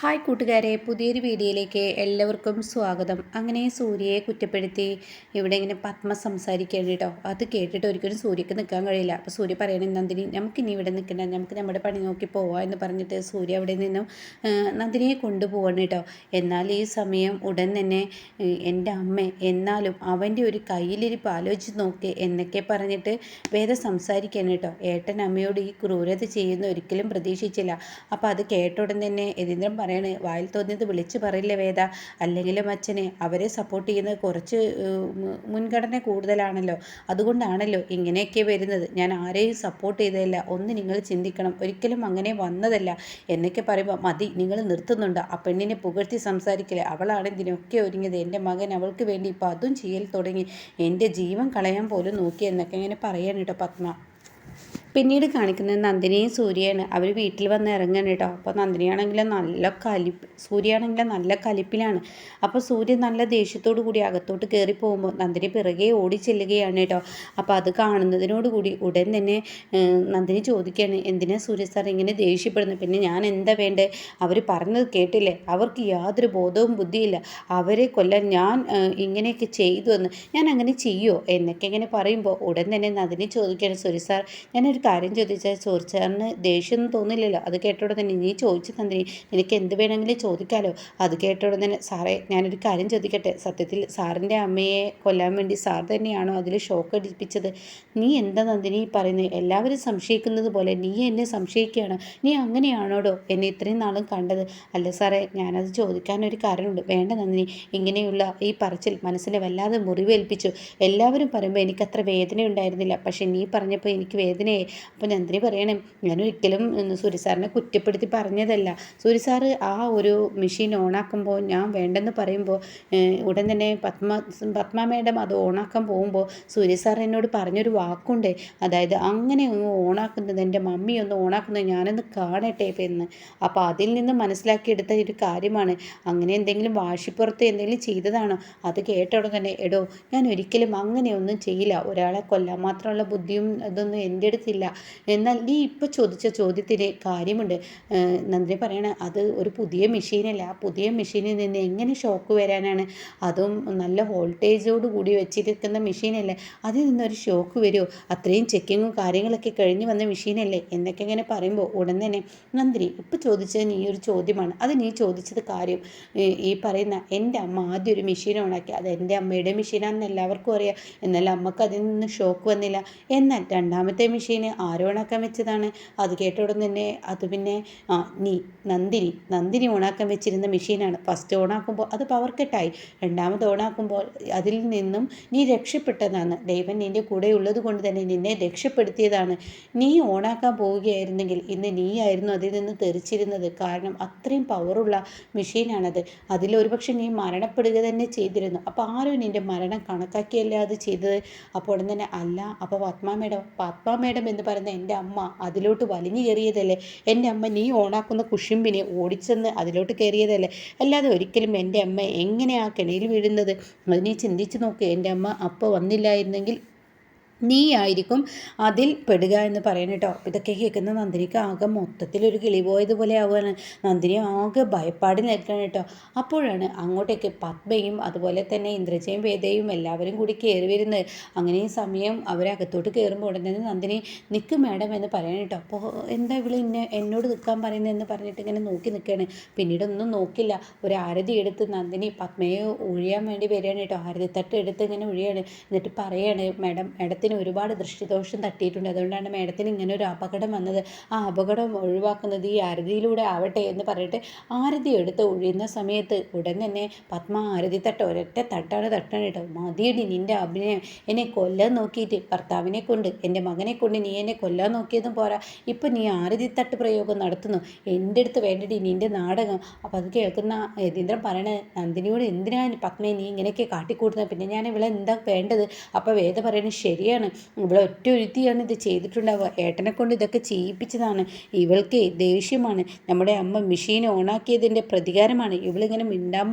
Hi കൂട്ടുകാരെ, പുതിയൊരു വീഡിയോയിലേക്ക് എല്ലാവർക്കും സ്വാഗതം. അങ്ങനെ സൂര്യയെ കുറ്റപ്പെടുത്തി ഇവിടെ ഇങ്ങനെ പത്മ സംസാരിക്കുകയാണ് കേട്ടോ. അത് കേട്ടിട്ട് ഒരിക്കലും സൂര്യക്ക് നിൽക്കാൻ കഴിയില്ല. അപ്പോൾ സൂര്യ പറയണ, നന്ദിനി നമുക്കിനി ഇവിടെ നിൽക്കണ്ട, നമുക്ക് നമ്മുടെ പണി നോക്കി പോവാം എന്ന് പറഞ്ഞിട്ട് സൂര്യ അവിടെ നിന്നും നന്ദിനിയെ കൊണ്ടുപോകണം കേട്ടോ. എന്നാൽ ഈ സമയം ഉടൻ തന്നെ എൻ്റെ അമ്മ, എന്നാലും അവൻ്റെ ഒരു കയ്യിലിരിപ്പ് ആലോചിച്ച് നോക്ക് എന്നൊക്കെ പറഞ്ഞിട്ട് വേദ സംസാരിക്കുകയാണ് കേട്ടോ. ഏട്ടൻ അമ്മയോട് ഈ ക്രൂരത ചെയ്യുന്ന ഒരിക്കലും പ്രതീക്ഷിച്ചില്ല. അപ്പോൾ അത് കേട്ട ഉടൻ തന്നെ യതീന്ദ്രൻ പറയാണ്, വായിൽ തോന്നിയത് വിളിച്ച് പറയില്ലേ വേദ, അല്ലെങ്കിലും അച്ഛനെ അവരെ സപ്പോർട്ട് ചെയ്യുന്നത് കുറച്ച് മുൻഗണന കൂടുതലാണല്ലോ, അതുകൊണ്ടാണല്ലോ ഇങ്ങനെയൊക്കെ വരുന്നത്. ഞാൻ ആരെയും സപ്പോർട്ട് ചെയ്തതല്ല, ഒന്ന് നിങ്ങൾ ചിന്തിക്കണം, ഒരിക്കലും അങ്ങനെ വന്നതല്ല എന്നൊക്കെ പറയുമ്പോൾ മതി, നിങ്ങൾ നിർത്തുന്നുണ്ടോ? ആ പെണ്ണിനെ പുകഴ്ത്തി സംസാരിക്കില്ല, അവളാണ് ഇതിനൊക്കെ ഒരുങ്ങിയത്, എൻ്റെ മകൻ അവൾക്ക് വേണ്ടി ഇപ്പോൾ അതും ചെയ്യൽ തുടങ്ങി, എൻ്റെ ജീവൻ കളയാൻ പോലും നോക്കി എന്നൊക്കെ ഇങ്ങനെ പറയാൻ കേട്ടോ പത്മ. പിന്നീട് കാണിക്കുന്നത് നന്ദിനിയും സൂര്യയാണ്. അവർ വീട്ടിൽ വന്ന് ഇറങ്ങണം കേട്ടോ. അപ്പോൾ നന്ദിനിയാണെങ്കിലും നല്ല സൂര്യയാണെങ്കിലും നല്ല കലിപ്പിലാണ്. അപ്പോൾ സൂര്യ നല്ല ദേഷ്യത്തോടു കൂടി അകത്തോട്ട് കയറി പോകുമ്പോൾ നന്ദിനി പിറകെ ഓടി ചെല്ലുകയാണ് കേട്ടോ. അപ്പോൾ അത് കാണുന്നതിനോടുകൂടി ഉടൻ തന്നെ നന്ദിനി ചോദിക്കുകയാണ്, എന്തിനാ സൂര്യ സാർ ഇങ്ങനെ ദേഷ്യപ്പെടുന്നത്? പിന്നെ ഞാൻ എന്താ വേണ്ടത്? അവർ പറഞ്ഞത് കേട്ടില്ലേ? അവർക്ക് യാതൊരു ബോധവും ബുദ്ധിയില്ല, അവരെ കൊല്ലാൻ ഞാൻ ഇങ്ങനെയൊക്കെ ചെയ്തു എന്ന്. ഞാൻ അങ്ങനെ ചെയ്യുമോ എന്നൊക്കെ ഇങ്ങനെ പറയുമ്പോൾ ഉടൻ തന്നെ നന്ദിനി ചോദിക്കുകയാണ്, സൂര്യ സാർ ഞാനൊരു കാര്യം ചോദിച്ചാൽ ചോദിച്ചാറിന് ദേഷ്യമൊന്നും തോന്നില്ലല്ലോ? അത് കേട്ടോടെ തന്നെ നീ ചോദിച്ചു തന്നിനി, നിനക്ക് എന്ത് വേണമെങ്കിലും ചോദിക്കാമല്ലോ. അത് കേട്ടോടെ തന്നെ, സാറേ ഞാനൊരു കാര്യം ചോദിക്കട്ടെ, സത്യത്തിൽ സാറിൻ്റെ അമ്മയെ കൊല്ലാൻ വേണ്ടി സാർ തന്നെയാണോ അതിൽ ഷോക്ക് അടിപ്പിച്ചത്? നീ എന്താ നന്ദിനി പറയുന്നത്? എല്ലാവരും സംശയിക്കുന്നത് പോലെ നീ എന്നെ സംശയിക്കുകയാണ്, നീ അങ്ങനെയാണോടോ എന്നെ ഇത്രയും നാളും കണ്ടത്? അല്ല സാറേ, ഞാനത് ചോദിക്കാനൊരു കാരണമുണ്ട്. വേണ്ട നന്ദിനി, ഇങ്ങനെയുള്ള ഈ പറച്ചിൽ മനസ്സിനെ വല്ലാതെ മുറിവേൽപ്പിച്ചു. എല്ലാവരും പറയുമ്പോൾ എനിക്കത്ര വേദന ഉണ്ടായിരുന്നില്ല, പക്ഷെ നീ പറഞ്ഞപ്പോൾ എനിക്ക് വേദനയായി. അപ്പോൾ നന്ദിനി പറയണേ, ഞാനൊരിക്കലും സൂര്യ സാറിനെ കുറ്റപ്പെടുത്തി പറഞ്ഞതല്ല. സൂര്യ സാറ് ആ ഒരു മെഷീൻ ഓണാക്കുമ്പോൾ ഞാൻ വേണ്ടെന്ന് പറയുമ്പോൾ ഉടൻ തന്നെ പത്മ മേഡം അത് ഓണാക്കാൻ പോകുമ്പോൾ സൂര്യ സാർ എന്നോട് പറഞ്ഞൊരു വാക്കുണ്ട്, അതായത് അങ്ങനെ ഒന്ന് ഓണാക്കുന്നത്, എൻ്റെ മമ്മി ഒന്ന് ഓണാക്കുന്നത് ഞാനൊന്ന് കാണട്ടെ എന്ന്. അപ്പോൾ അതിൽ നിന്ന് മനസ്സിലാക്കിയെടുത്ത ഒരു കാര്യമാണ്. അങ്ങനെ എന്തെങ്കിലും വാശിപ്പുറത്ത് എന്തെങ്കിലും ചെയ്തതാണോ? അത് കേട്ടോടെ തന്നെ, എടോ ഞാൻ ഒരിക്കലും അങ്ങനെയൊന്നും ചെയ്യില്ല, ഒരാളെ കൊല്ലാൻ മാത്രമുള്ള ബുദ്ധിയും ഇതൊന്നും എൻ്റെ അടുത്തില്ല. എന്നാൽ നീ ഇപ്പോൾ ചോദിച്ച ചോദ്യത്തിന് കാര്യമുണ്ട്. നന്ദിനി പറയണ, അത് ഒരു പുതിയ മെഷീനല്ല, ആ പുതിയ മെഷീനിൽ നിന്ന് എങ്ങനെ ഷോക്ക് വരാനാണ്? അതും നല്ല വോൾട്ടേജോട് കൂടി വെച്ചിരിക്കുന്ന മെഷീനല്ലേ, അതിൽ നിന്നൊരു ഷോക്ക് വരുമോ? അത്രയും ചെക്കിങ്ങും കാര്യങ്ങളൊക്കെ കഴിഞ്ഞ് വന്ന മെഷീനല്ലേ എന്നൊക്കെ ഇങ്ങനെ പറയുമ്പോൾ ഉടൻ തന്നെ നന്ദിനി, ഇപ്പോൾ ചോദിച്ചത് നീ ഒരു ചോദ്യമാണ്, അത് നീ ചോദിച്ചത് കാര്യം. ഈ പറയുന്ന എൻ്റെ അമ്മ ആദ്യം ഒരു മെഷീൻ ഓണാക്കി, അത് എൻ്റെ അമ്മയുടെ മെഷീനാണെന്ന് എല്ലാവർക്കും അറിയാം, എന്നാൽ അമ്മക്ക് അതിൽ നിന്ന് ഷോക്ക് വന്നില്ല. എന്നാൽ രണ്ടാമത്തെ മെഷീന് ആരോണാക്കാൻ വെച്ചതാണ്. അത് കേട്ട ഉടൻ തന്നെ അത് പിന്നെ നന്ദിനി ഓണാക്കാൻ വെച്ചിരുന്ന മെഷീനാണ്. ഫസ്റ്റ് ഓണാക്കുമ്പോൾ അത് പവർ കട്ടായി, രണ്ടാമത് ഓണാക്കുമ്പോൾ അതിൽ നിന്നും നീ രക്ഷപ്പെട്ടതാണ്. ദൈവം നിൻ്റെ കൂടെ ഉള്ളത് കൊണ്ട് തന്നെ നിന്നെ രക്ഷപ്പെടുത്തിയതാണ്. നീ ഓണാക്കാൻ പോവുകയായിരുന്നെങ്കിൽ ഇന്ന് നീയായിരുന്നു അതിൽ നിന്ന് തെറിച്ചിരുന്നത്. കാരണം അത്രയും പവറുള്ള മെഷീനാണത്. അതിലൊരുപക്ഷെ നീ മരണപ്പെടുക തന്നെ ചെയ്തിരുന്നു. അപ്പോൾ ആരോ നിൻ്റെ മരണം കണക്കാക്കിയല്ലേ അത് ചെയ്തത്? അപ്പോൾ ഉടൻ തന്നെ, അല്ല അപ്പോൾ പത്മ മേഡം എന്ന് പറയുന്ന എൻ്റെ അമ്മ അതിലോട്ട് വലിഞ്ഞു കയറിയതല്ലേ? എൻ്റെ അമ്മ നീ ഓണാക്കുന്ന കുശുമ്പിനെ ഓടിച്ചെന്ന് അതിലോട്ട് കയറിയതല്ലേ? അല്ലാതെ ഒരിക്കലും എൻ്റെ അമ്മ എങ്ങനെയാ കിണയിൽ വീഴുന്നത്? അത് നീ ചിന്തിച്ച് നോക്ക്. എൻ്റെ അമ്മ അപ്പോൾ വന്നില്ലായിരുന്നെങ്കിൽ നീ ആയിരിക്കും അതിൽ പെടുക എന്ന് പറയണം കേട്ടോ. ഇതൊക്കെ കേൾക്കുന്ന നന്ദിനിക്ക് ആകെ മൊത്തത്തിലൊരു കിളി പോയതുപോലെ ആവുകയാണ്. നന്ദിനി ആകെ ഭയപ്പാടിൽ നിൽക്കണം കേട്ടോ. അപ്പോഴാണ് അങ്ങോട്ടേക്ക് പത്മയും അതുപോലെ തന്നെ ഇന്ദ്രജയും വേദയും എല്ലാവരും കൂടി കയറി വരുന്നത്. അങ്ങനെ ഈ സമയം അവരകത്തോട്ട് കയറുമ്പോൾ ഉടനെ തന്നെ നന്ദിനി, നിൽക്ക് മാഡം എന്ന് പറയണം കേട്ടോ. അപ്പോൾ എന്താ ഇവിടെ എന്നോട് നിൽക്കാൻ പറയുന്നതെന്ന് പറഞ്ഞിട്ട് ഇങ്ങനെ നോക്കി നിൽക്കുകയാണ്. പിന്നീടൊന്നും നോക്കില്ല, ഒരു ആരതി എടുത്ത് നന്ദിനി പത്മയെ ഒഴിയാൻ വേണ്ടി വരികയാണ് കേട്ടോ. ആരതിത്തട്ട് എടുത്ത് ഇങ്ങനെ ഒഴിയാണ്. എന്നിട്ട് പറയാണ്, മേഡത്തിന് ഒരുപാട് ദൃഷ്ടിദോഷം തട്ടിയിട്ടുണ്ട്, അതുകൊണ്ടാണ് മേഡത്തിന് ഇങ്ങനെ ഒരു അപകടം വന്നത്. ആ അപകടം ഒഴിവാക്കുന്നത് ഈ ആരതിയിലൂടെ ആവട്ടെ എന്ന് പറഞ്ഞിട്ട് ആരതി എടുത്ത് ഒഴിയുന്ന സമയത്ത് ഉടൻ തന്നെ പത്മ ആരതി ഒരൊറ്റ തട്ടാണ് കേട്ടോ. മതിയടി നിൻ്റെ അഭിനയം, എന്നെ കൊല്ലാൻ നോക്കിയിട്ട് ഭർത്താവിനെ കൊണ്ട് എൻ്റെ മകനെ കൊണ്ട് നീ എന്നെ കൊല്ലാൻ നോക്കിയതും പോരാ, ഇപ്പം നീ ആരതി തട്ട് പ്രയോഗം നടത്തുന്നു. എൻ്റെ അടുത്ത് വേണ്ടടി നിൻ്റെ നാടകം. അപ്പോൾ അത് കേൾക്കുന്ന യതീന്ദ്രൻ പറയണേ, നന്ദിനിയോട് എന്തിനാണ് പത്മയെ നീ ഇങ്ങനെയൊക്കെ കാട്ടിക്കൂട്ടുന്നത്? പിന്നെ ഞാൻ ഇവിടെ എന്താ വേണ്ടത്? അപ്പോൾ വേദ പറയണത് ശരിയാണ് പറയാണ് ഇവിടെ ഒറ്റ ഒരുത്തിയാണ് ഇത് ചെയ്തിട്ടുണ്ടാവുക, ഏട്ടനെ കൊണ്ട് ഇതൊക്കെ ചെയ്യിപ്പിച്ചതാണ്, ഇവൾക്ക് ദേഷ്യമാണ്, നമ്മുടെ അമ്മ മെഷീൻ ഓണാക്കിയതിൻ്റെ പ്രതികാരമാണ്, ഇവളിങ്ങനെ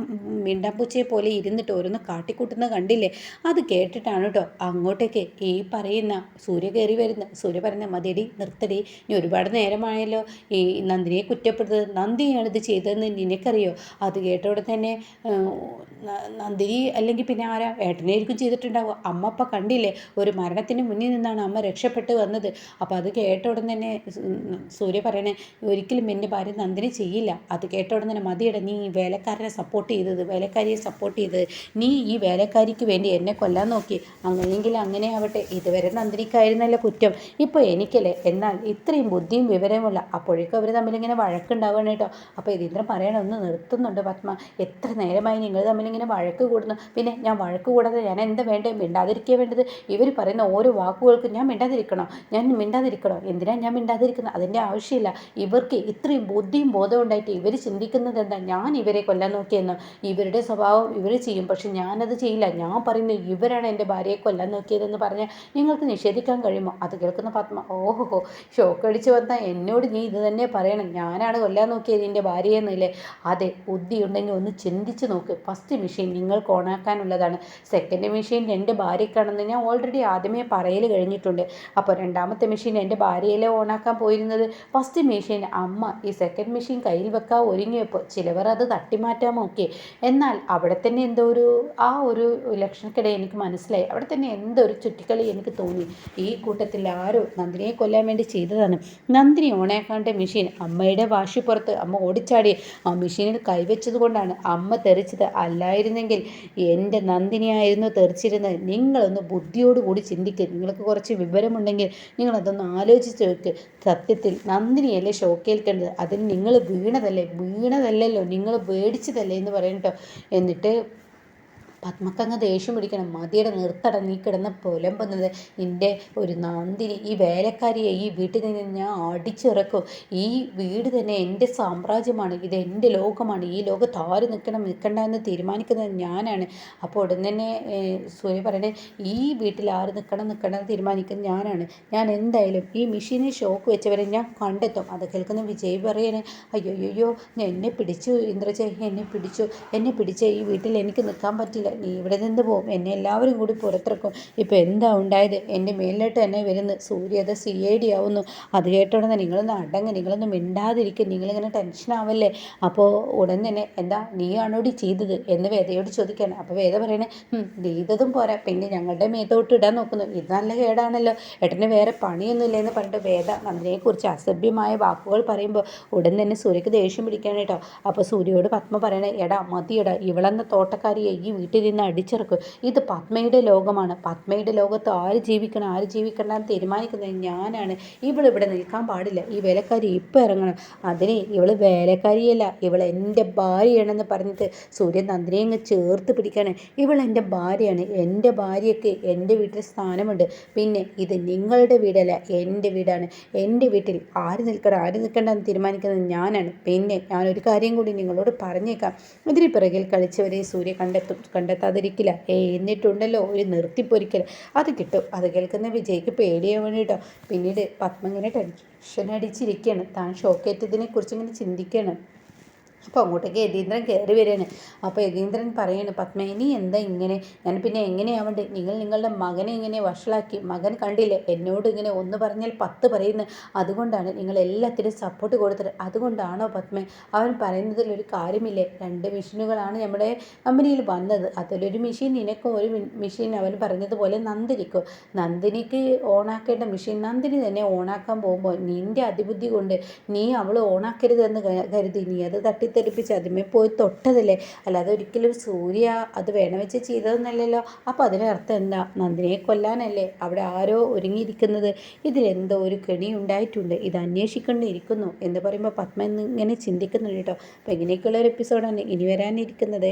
മിണ്ടാമ്പൂച്ചയെ പോലെ ഇരുന്നിട്ട് ഓരോന്ന് കാട്ടിക്കൂട്ടുന്നത് കണ്ടില്ലേ. അത് കേട്ടിട്ടാണ് കേട്ടോ അങ്ങോട്ടേക്ക് ഈ പറയുന്ന സൂര്യ കയറി വരുന്ന. സൂര്യ പറയുന്ന മതിയടി നിർത്തടി, ഇനി ഒരുപാട് നേരമായല്ലോ ഈ നന്ദിനിയെ കുറ്റപ്പെടുത്തത്, നന്ദിനിയാണ് ഇത് ചെയ്തതെന്ന് നിനക്കറിയോ. അത് കേട്ടോടെ തന്നെ നന്ദിനി അല്ലെങ്കിൽ പിന്നെ ആരാ, ഏട്ടനായിരിക്കും ചെയ്തിട്ടുണ്ടാവുക. അമ്മ അപ്പം കണ്ടില്ലേ, ഒരു മരണത്തിന് മുന്നിൽ നിന്നാണ് അമ്മ രക്ഷപ്പെട്ട് വന്നത്. അപ്പോൾ അത് കേട്ട ഉടൻ തന്നെ സൂര്യ പറയണേ ഒരിക്കലും എൻ്റെ ഭാര്യ നന്ദിനി ചെയ്യില്ല. അത് കേട്ട ഉടൻ തന്നെ മതിയുടെ, നീ ഈ വേലക്കാരനെ സപ്പോർട്ട് ചെയ്തത്, വേലക്കാരിയെ സപ്പോർട്ട് ചെയ്തത്, നീ ഈ വേലക്കാരിക്ക് വേണ്ടി എന്നെ കൊല്ലാൻ നോക്കി, അങ്ങനെയെങ്കിൽ അങ്ങനെ ആവട്ടെ, ഇതുവരെ നന്ദിനിക്കായിരുന്നല്ലോ കുറ്റം, ഇപ്പോൾ എനിക്കല്ലേ. എന്നാൽ ഇത്രയും ബുദ്ധിയും വിവരമുള്ള, അപ്പോഴേക്കും അവർ തമ്മിലിങ്ങനെ വഴക്കുണ്ടാവുകയാണ് കേട്ടോ. അപ്പോൾ യതീന്ദ്രൻ പറയണം ഒന്ന് നിർത്തുന്നുണ്ട് പത്മ, എത്ര നേരമായി നിങ്ങൾ തമ്മിലിങ്ങനെ വഴക്ക് കൂടുന്നു. പിന്നെ ഞാൻ വഴക്ക് കൂടാതെ ഞാൻ എന്താ വേണ്ടത്, മിണ്ടാതിരിക്കുക വേണ്ടത്. ഇവർ പറയുന്ന ഓരോ വാക്കുകൾക്കും ഞാൻ മിണ്ടാതിരിക്കണോ, എന്തിനാ ഞാൻ മിണ്ടാതിരിക്കുന്നത്, അതിൻ്റെ ആവശ്യമില്ല. ഇവർക്ക് ഇത്രയും ബുദ്ധിയും ബോധവും ഉണ്ടായിട്ട് ഇവർ ചിന്തിക്കുന്നത് എന്താ, ഞാൻ ഇവരെ കൊല്ലാൻ നോക്കിയെന്നോ, ഇവരുടെ സ്വഭാവം ഇവർ ചെയ്യും, പക്ഷെ ഞാനത് ചെയ്യില്ല, ഞാൻ പറയുന്നത് ഇവരാണ് എൻ്റെ ഭാര്യയെ കൊല്ലാൻ നോക്കിയതെന്ന് പറഞ്ഞാൽ നിങ്ങൾക്ക് നിഷേധിക്കാൻ കഴിയുമോ. അത് കേൾക്കുന്ന പത്മ ഓഹോ, ഷോക്ക് അടിച്ച് വന്നാൽ എന്നോട് നീ ഇത് തന്നെ പറയണം, ഞാനാണ് കൊല്ലാൻ നോക്കിയത് എൻ്റെ ഭാര്യയെന്നില്ലേ. അതെ, ബുദ്ധി ഉണ്ടെങ്കിൽ ഒന്ന് ചിന്തിച്ച് നോക്ക്. ഫസ്റ്റ് മെഷീൻ നിങ്ങൾക്ക് ഓണാക്കാനുള്ളതാണ്, സെക്കൻഡ് മെഷീൻ എൻ്റെ ഭാര്യയ്ക്കാണെന്ന് ഞാൻ ഓൾറെഡി ആദ്യമേ പറയൽ കഴിഞ്ഞിട്ടുണ്ട്. അപ്പോൾ രണ്ടാമത്തെ മെഷീൻ എൻ്റെ ഭാര്യയിലെ ഓണാക്കാൻ പോയിരുന്നത്, ഫസ്റ്റ് മെഷീൻ അമ്മ ഈ സെക്കൻഡ് മെഷീൻ കയ്യിൽ വെക്കാൻ ഒരുങ്ങിയപ്പോൾ ചിലവർ അത് തട്ടിമാറ്റാൻ നോക്കി. എന്നാൽ അവിടെ തന്നെ എന്തോ ഒരു ലക്ഷണക്കിടെ എനിക്ക് മനസ്സിലായി, അവിടെ തന്നെ എന്തോ ഒരു ചുറ്റിക്കളി എനിക്ക് തോന്നി. ഈ കൂട്ടത്തിൽ ആരോ നന്ദിനിയെ കൊല്ലാൻ വേണ്ടി ചെയ്തതാണ്. നന്ദിനി ഓണാക്കാണ്ട മെഷീൻ അമ്മയുടെ വാശിപ്പുറത്ത് അമ്മ ഓടിച്ചാടി ആ മെഷീനിൽ കൈവച്ചത് കൊണ്ടാണ് അമ്മ തെറിച്ചത്. അല്ലായിരുന്നെങ്കിൽ എൻ്റെ നന്ദിനിയായിരുന്നു തെറിച്ചിരുന്നത്. നിങ്ങളൊന്ന് ബുദ്ധിയോടുകൂടി ചിന്തിക്കുക, നിങ്ങൾക്ക് കുറച്ച് വിവരമുണ്ടെങ്കിൽ നിങ്ങളതൊന്ന് ആലോചിച്ച് വെക്ക്. സത്യത്തിൽ നന്ദിനിയല്ലേ ഷോക്കേൽക്കേണ്ടത്, അതിന് നിങ്ങൾ വീണതല്ലല്ലോ, നിങ്ങൾ പേടിച്ചതല്ലേ എന്ന് പറയട്ടോ. എന്നിട്ട് പത്മക്കങ്ങ് ദേഷ്യം പിടിക്കണം, മതിയുടെ നിർത്തട, നീ കിടന്ന് പുലമ്പുന്നത്, നിൻ്റെ ഒരു നന്ദിനി ഈ വേലക്കാരിയെ ഈ വീട്ടിൽ നിന്ന് ഞാൻ അടിച്ചിറക്കും, ഈ വീട് തന്നെ എൻ്റെ സാമ്രാജ്യമാണ്, ഇത് എൻ്റെ ലോകമാണ്, ഈ ലോകത്ത് ആര് നിൽക്കണ്ട എന്ന് തീരുമാനിക്കുന്നത് ഞാനാണ്. അപ്പോൾ ഉടൻ തന്നെ സൂര്യ പറയണേ ഈ വീട്ടിൽ ആര് നിൽക്കണം തീരുമാനിക്കുന്നത് ഞാനാണ്, ഞാൻ എന്തായാലും ഈ മെഷീനിൽ ഷോക്ക് വെച്ചവരെ ഞാൻ കണ്ടെത്തും. അത് കേൾക്കുന്ന വിജയ് പറയണേ അയ്യോ എന്നെ പിടിച്ചു ഇന്ദ്രജയ്, എന്നെ പിടിച്ച് ഈ വീട്ടിൽ എനിക്ക് നിൽക്കാൻ പറ്റില്ല, നീ ഇവിടെ നിന്ന് പോകും, എന്നെ എല്ലാവരും കൂടി പുറത്തിറക്കും. ഇപ്പോൾ എന്താ ഉണ്ടായത്, എൻ്റെ മേലിലോട്ട് തന്നെ വരുന്നു, സൂര്യ അത് CID ആവുന്നു. അത് കേട്ടോടെ നിങ്ങളൊന്ന് അടങ്ങ്, നിങ്ങളൊന്ന് മിണ്ടാതിരിക്കും, നിങ്ങളിങ്ങനെ ടെൻഷൻ ആവല്ലേ. അപ്പോൾ ഉടൻ തന്നെ എന്താ നീയാണോടി ചെയ്തത് എന്ന് വേദയോട് ചോദിക്കുകയാണ്. അപ്പോൾ വേദ പറയണേ ചെയ്തതും പോരാ, പിന്നെ ഞങ്ങളുടെ മേത്തോട്ട് ഇടാൻ നോക്കുന്നു, ഇത് നല്ല കേടാണല്ലോ, ഏട്ടന് വേറെ പണിയൊന്നുമില്ല എന്ന് പറഞ്ഞിട്ട് വേദ നന്ദിനിയെക്കുറിച്ച് അസഭ്യമായ വാക്കുകൾ പറയുമ്പോൾ ഉടൻ തന്നെ സൂര്യക്ക് ദേഷ്യം പിടിക്കുകയാണ് കേട്ടോ. അപ്പോൾ സൂര്യയോട് പത്മ പറയണേ എടാ മതിയെടാ, ഇവളെന്ന തോട്ടക്കാരിയെ ഈ വീട്ടിൽ നിന്ന് അടിച്ചിറക്കും, ഇത് പത്മയുടെ ലോകമാണ്, പത്മയുടെ ലോകത്ത് ആര് ജീവിക്കണം തീരുമാനിക്കുന്നത് ഞാനാണ്, ഇവളിവിടെ നിൽക്കാൻ പാടില്ല, ഈ വേലക്കാരി ഇപ്പം ഇറങ്ങണം, അതിന് ഇവൾ വേലക്കാരിയല്ല, ഇവൾ എൻ്റെ ഭാര്യയാണെന്ന് പറഞ്ഞിട്ട് സൂര്യൻ നന്ദിനിയെ അങ്ങ് ചേർത്ത് പിടിക്കാണ്. ഇവൾ എൻ്റെ ഭാര്യയാണ്, എൻ്റെ ഭാര്യയ്ക്ക് എൻ്റെ വീട്ടിൽ സ്ഥാനമുണ്ട്, പിന്നെ ഇത് നിങ്ങളുടെ വീടല്ല എൻ്റെ വീടാണ്, എൻ്റെ വീട്ടിൽ ആര് നിൽക്കണ്ടെന്ന് തീരുമാനിക്കുന്നത് ഞാനാണ്. പിന്നെ ഞാനൊരു കാര്യം കൂടി നിങ്ങളോട് പറഞ്ഞേക്കാം, ഇതിന് പിറകിൽ കളിച്ചവരെ സൂര്യ കണ്ടെത്താതിരിക്കില്ല, എന്നിട്ടുണ്ടല്ലോ ഒരു നിർത്തിപ്പൊരിക്കൽ, അത് കിട്ടും. അത് കേൾക്കുന്ന വിജയ്ക്ക് പേടിയാവണം കേട്ടോ. പിന്നീട് പത്മ ഇങ്ങനെ ടെൻഷൻ അടിച്ചിരിക്കുകയാണ്, താൻ ഷോക്കേറ്റതിനെ കുറിച്ച് ഇങ്ങനെ ചിന്തിക്കുകയാണ്. അപ്പോൾ അങ്ങോട്ടേക്ക് യതീന്ദ്രൻ കയറി വരികയാണ്. അപ്പോൾ യതീന്ദ്രൻ പറയാണ് പത്മ ഇനി എന്താ ഇങ്ങനെ, ഞാൻ പിന്നെ എങ്ങനെയാവണ്ടേ, നിങ്ങളുടെ മകനെ ഇങ്ങനെ വഷളാക്കി, മകൻ കണ്ടില്ലേ എന്നോട് ഇങ്ങനെ ഒന്ന് പറഞ്ഞാൽ 10 പറയുന്നത്, അതുകൊണ്ടാണ് നിങ്ങൾ എല്ലാത്തിനും സപ്പോർട്ട് കൊടുത്തത്, അതുകൊണ്ടാണോ പത്മ, അവൻ പറയുന്നതിലൊരു കാര്യമില്ലേ, 2 മെഷീനുകളാണ് നമ്മുടെ കമ്പനിയിൽ വന്നത്, അതിലൊരു മെഷീൻ നിനക്കും ഒരു മെഷീൻ അവൻ പറഞ്ഞതുപോലെ നന്ദിനിക്ക് ഓണാക്കേണ്ട മെഷീൻ നന്ദിനി തന്നെ ഓണാക്കാൻ പോകുമ്പോൾ നിൻ്റെ അതിബുദ്ധി കൊണ്ട് നീ അവൾ ഓണാക്കരുതെന്ന് കരുതി നീ അത് തട്ടിത്തെറിപ്പിച്ച് അതിമേ പോയി തൊട്ടതല്ലേ, അല്ലാതെ ഒരിക്കലും സൂര്യ അത് വേണം വെച്ച് ചെയ്തതെന്നല്ലല്ലോ. അപ്പോൾ അതിനർത്ഥം എന്താ, നന്ദിനിയെ കൊല്ലാനല്ലേ അവിടെ ആരോ ഒരുങ്ങിയിരിക്കുന്നത്, ഇതിലെന്തോ ഒരു കെണി ഉണ്ടായിട്ടുണ്ട്, ഇത് അന്വേഷിക്കേണ്ടിയിരിക്കുന്നു എന്ന് പറയുമ്പോൾ പത്മ ഇങ്ങനെ ചിന്തിക്കുന്നുണ്ട് കേട്ടോ. അപ്പോൾ ഇങ്ങനെയൊക്കെയുള്ള ഒരു എപ്പിസോഡാണ് ഇനി വരാനിരിക്കുന്നത്.